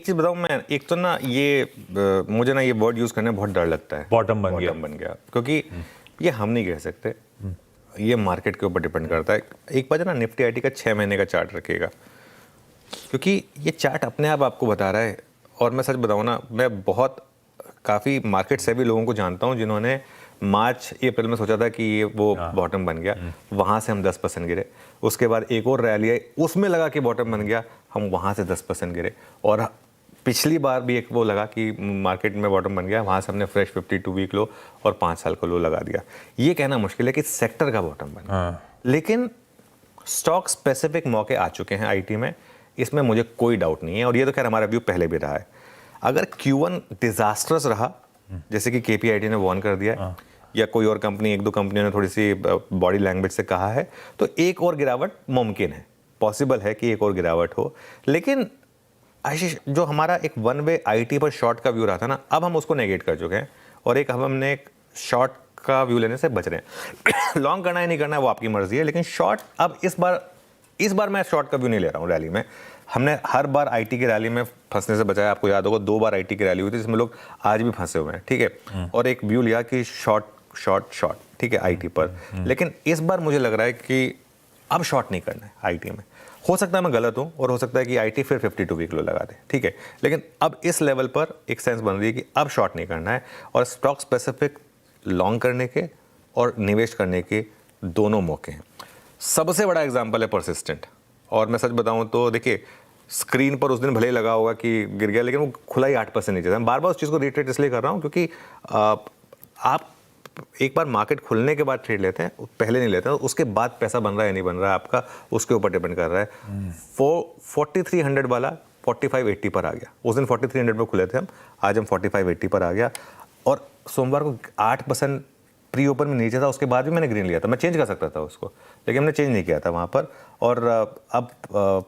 एक चीज बताऊं मैं, एक तो ना ये मुझे ना ये वर्ड यूज करने में बहुत डर लगता है, बॉटम बन गया, क्योंकि ये हम नहीं कह सकते, ये मार्केट के ऊपर डिपेंड करता है। एक बार ना निफ्टी आईटी का 6 महीने का चार्ट रखिएगा, क्योंकि ये चार्ट अपने आप आपको बता रहा है। और मैं सच बताऊं ना, मैं बहुत काफ़ी मार्केट से भी लोगों को जानता हूं जिन्होंने मार्च अप्रैल में सोचा था कि ये वो बॉटम बन गया, वहाँ से हम 10% गिरे। उसके बाद एक और रैली आई, उसमें लगा कि बॉटम बन गया, हम वहाँ से 10% गिरे। और पिछली बार भी एक वो लगा कि मार्केट में बॉटम बन गया, वहाँ से हमने फ्रेश 52 वीक लो और 5 साल का लो लगा दिया। ये कहना मुश्किल है कि सेक्टर का बॉटम बन, लेकिन स्टॉक स्पेसिफिक मौके आ चुके हैं आईटी में, इसमें मुझे कोई डाउट नहीं है। और ये तो खैर हमारा व्यू पहले भी रहा है। अगर Q1 डिजास्टर्स रहा, जैसे कि केपीआईटी ने वार्न कर दिया है, या कोई और कंपनी, एक दो कंपनियों ने थोड़ी सी बॉडी लैंग्वेज से कहा है, तो एक और गिरावट मुमकिन है, पॉसिबल है कि एक और गिरावट हो। लेकिन आशीष, जो हमारा एक वन वे आईटी पर शॉर्ट का व्यू रहा था ना, अब हम उसको नेगेट कर चुके हैं और एक हमने एक शॉर्ट का व्यू लेने से बच रहे हैं। लॉन्ग करना है नहीं करना है वो आपकी मर्जी है, लेकिन शॉर्ट अब इस बार मैं शॉर्ट का व्यू नहीं ले रहा हूँ रैली में। हमने हर बार आईटी की रैली में फंसने से बचाया। आपको याद होगा 2 बार आईटी की रैली हुई थी जिसमें लोग आज भी फंसे हुए हैं, ठीक है। और एक व्यू लिया कि शॉर्ट, ठीक है, आईटी पर। लेकिन इस बार मुझे लग रहा है कि अब शॉर्ट नहीं करना है आईटी में। हो सकता है मैं गलत हूं और हो सकता है कि आईटी फिर 52 वीक लो लगा दे, ठीक है। लेकिन अब इस लेवल पर एक सेंस बन रही है कि अब शॉर्ट नहीं करना है, और स्टॉक स्पेसिफिक लॉन्ग करने के और निवेश करने के दोनों मौके हैं। सबसे बड़ा एग्जांपल है परसिस्टेंट। और मैं सच बताऊं तो देखिए, स्क्रीन पर उस दिन भले ही लगा होगा कि गिर गया, लेकिन वो खुला ही 8% नीचे था। मैं बार बार उस चीज़ को रिट्रेट इसलिए कर रहा हूं क्योंकि आप एक बार मार्केट खुलने के बाद ट्रेड लेते हैं, पहले नहीं लेते हैं, उसके बाद पैसा बन रहा है या नहीं बन रहा है आपका, उसके ऊपर डिपेंड कर रहा है। 4300 वाला 4580 पर आ गया। उस दिन 4300 पर खुले थे हम, आज हम 4580 पर आ गया। और सोमवार को 8% प्री ओपन में नीचे था, उसके बाद भी मैंने ग्रीन लिया था। मैं चेंज कर सकता था उसको, लेकिन हमने चेंज नहीं किया था वहाँ पर। और अब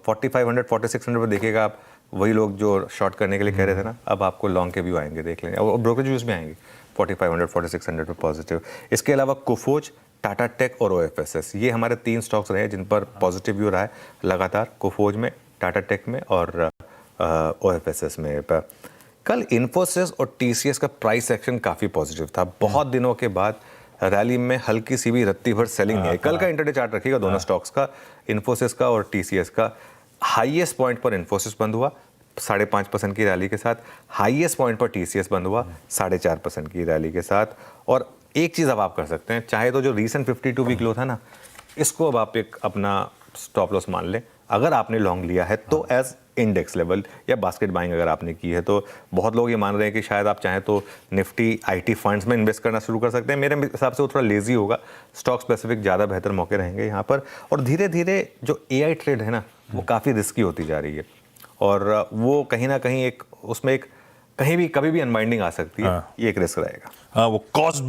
4500 4600 पर देखिएगा आप, वही लोग जो शॉर्ट करने के लिए कह रहे थे ना, अब आपको लॉन्ग के व्यू आएंगे, देख लेंगे। और ब्रोकरेज व्यूज भी आएंगे 4500 4600 पे पॉजिटिव। इसके अलावा कोफोज, टाटा टेक और ओएफएसएस, ये हमारे 3 स्टॉक्स रहे जिन पर पॉजिटिव व्यू रहा है लगातार, कोफोज में, टाटा टेक में और ओएफएसएस में। कल इन्फोसिस और टीसीएस का प्राइस एक्शन काफ़ी पॉजिटिव था। बहुत दिनों के बाद रैली में हल्की सी भी रत्ती भर सेलिंग नहीं है। कल का इंटरडे चार्ट रखिएगा दोनों स्टॉक्स का, इन्फोसिस का और टीसीएस का। हाईएस्ट पॉइंट पर इन्फोसिस बंद हुआ 5.5% की रैली के साथ, हाईएस्ट पॉइंट पर टीसीएस बंद हुआ 4.5% की रैली के साथ। और एक चीज़ अब आप कर सकते हैं, चाहे तो जो रीसेंट 52 वीक लो था ना, इसको अब आप एक अपना स्टॉप लॉस मान लें। अगर आपने लॉन्ग लिया है तो एज इंडेक्स लेवल या बास्केट बाइंग अगर आपने की है, तो बहुत लोग ये मान रहे हैं कि शायद आप चाहें तो निफ्टी आईटी फंड्स में इन्वेस्ट करना शुरू कर सकते हैं। मेरे हिसाब से वो थोड़ा लेजी होगा, स्टॉक स्पेसिफिक ज़्यादा बेहतर मौके रहेंगे यहाँ पर। और धीरे धीरे जो एआई ट्रेड है ना, वो काफ़ी रिस्की होती जा रही है, और वो कहीं ना कहीं एक उसमें एक कहीं भी कभी भी अनवाइंडिंग आ सकती है। ये एक रिस्क रहेगा। वो कॉस्ट